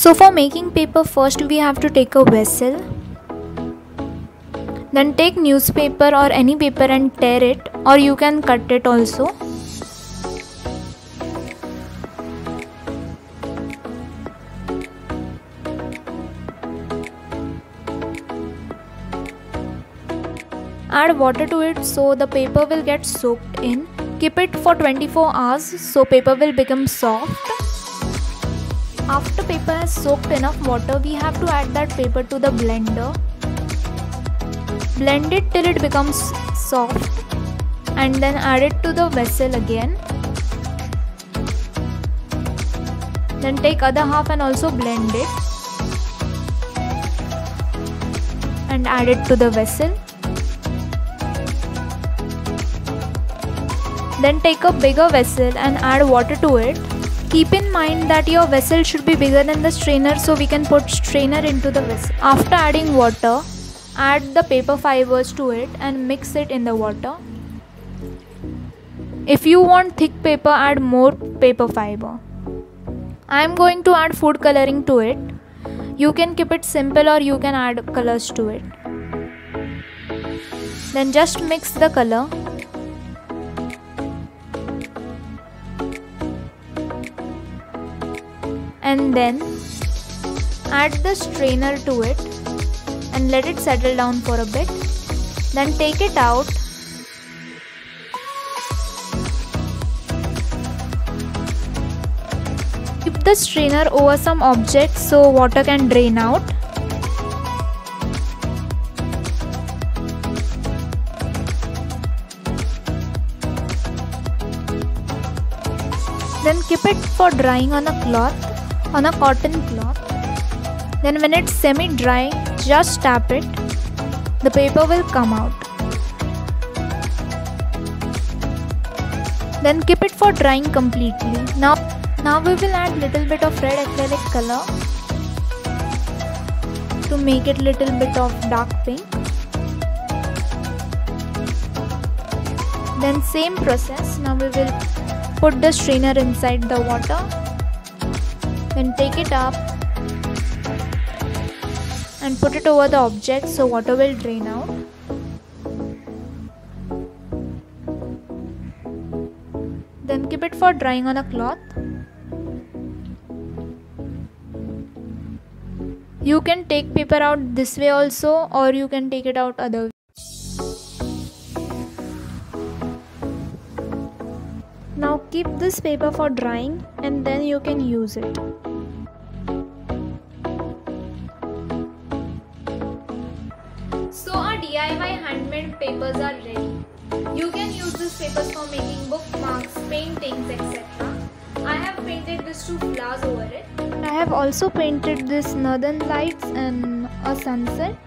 So for making paper, first we have to take a vessel. Then take newspaper or any paper and tear it, or you can cut it also. Add water to it so the paper will get soaked in. Keep it for 24 hours so paper will become soft. After paper has soaked enough water, we have to add that paper to the blender. Blend it till it becomes soft and then add it to the vessel again. Then take other half and also blend it and add it to the vessel. Then take a bigger vessel and add water to it. Keep in mind that your vessel should be bigger than the strainer so we can put strainer into the vessel. After adding water, add the paper fibers to it and mix it in the water. If you want thick paper, add more paper fiber. I am going to add food coloring to it. You can keep it simple or you can add colors to it. Then just mix the color. And then add the strainer to it and let it settle down for a bit. Then take it out. Keep the strainer over some object so water can drain out. Then keep it for drying on a cloth, on a cotton cloth. Then when it's semi-dry, just tap it. The paper will come out. Then keep it for drying completely. Now we will add little bit of red acrylic color to make it little bit of dark pink. Then same process. Now we will put the strainer inside the water. Then take it up and put it over the object so water will drain out. Then keep it for drying on a cloth. You can take paper out this way also, or you can take it out other way. Now keep this paper for drying and then you can use it. So our DIY handmade papers are ready. You can use these papers for making bookmarks, paintings, etc. I have painted these two flowers over it. I have also painted this northern lights and a sunset.